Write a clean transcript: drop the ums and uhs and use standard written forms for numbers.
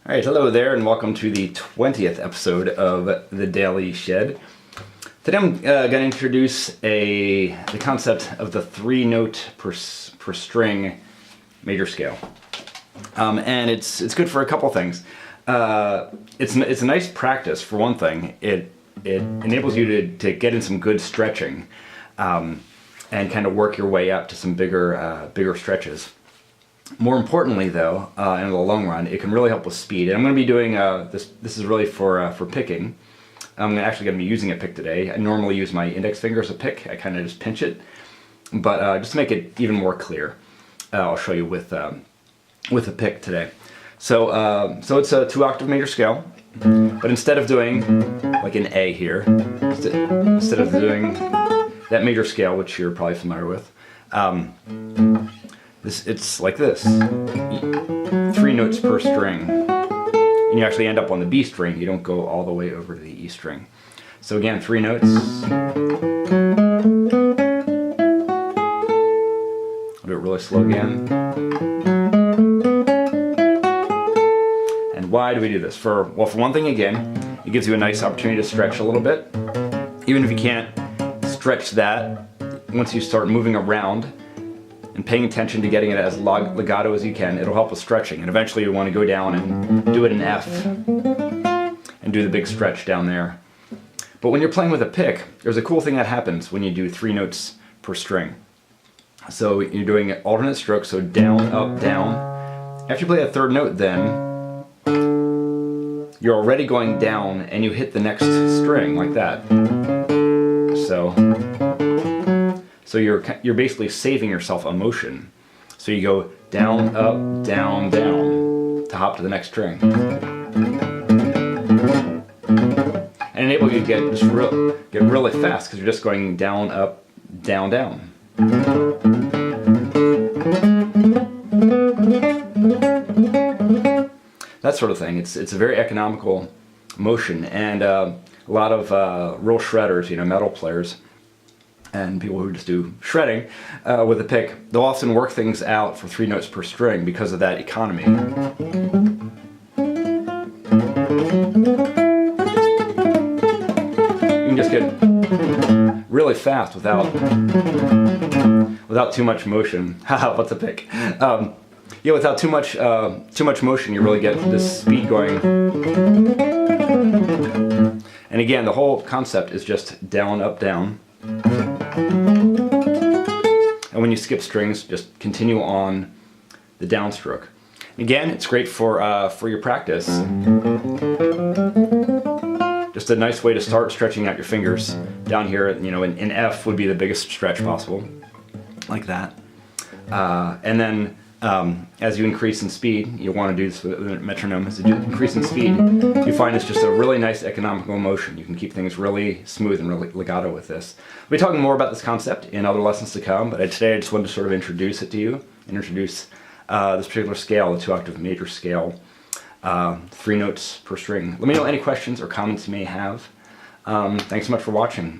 Alright, hello there and welcome to the 20th episode of the Daily Shed. Today I'm going to introduce the concept of the 3-note per string major scale. And it's good for a couple things. It's a nice practice for one thing. It enables you to get in some good stretching and kind of work your way up to some bigger stretches. More importantly, though, in the long run, it can really help with speed. And I'm going to be doing this. This is really for picking. I'm actually going to be using a pick today. I normally use my index finger as a pick. I kind of just pinch it, but just to make it even more clear, I'll show you with a pick today. So it's a 2-octave major scale, but instead of doing like an A here, instead of doing that major scale, which you're probably familiar with. It's like this, 3 notes per string, and you actually end up on the B string. You don't go all the way over to the E string. So again, 3 notes. I'll do it really slow again. And why do we do this? Well, for one thing, again, it gives you a nice opportunity to stretch a little bit. Even if you can't stretch that, once you start moving around and paying attention to getting it as legato as you can, it'll help with stretching. And eventually you want to go down and do it in F and do the big stretch down there. But when you're playing with a pick, there's a cool thing that happens when you do 3 notes per string. So you're doing alternate strokes, so down, up, down. After you play a 3rd note, then you're already going down and you hit the next string like that. So you're basically saving yourself a motion. So you go down, up, down, down to hop to the next string. And enable you to get really fast because you're just going down, up, down, down. That sort of thing. It's a very economical motion, and a lot of real shredders, metal players, and people who just do shredding with a pick, they'll often work things out for 3 notes per string because of that economy. You can just get really fast without too much motion. Haha, what's a pick? Yeah, without too much motion, you really get this speed going. And again, the whole concept is just down, up, down. And when you skip strings, just continue on the downstroke. Again, it's great for your practice. Just a nice way to start stretching out your fingers. Down here, in F would be the biggest stretch possible, like that. And then as you increase in speed, you want to do this with a metronome. As you increase in speed, you find it's just a really nice economical motion. You can keep things really smooth and really legato with this. We'll be talking more about this concept in other lessons to come, but today I just wanted to sort of introduce it to you, and introduce this particular scale, the 2-octave major scale, 3 notes per string. Let me know any questions or comments you may have. Thanks so much for watching.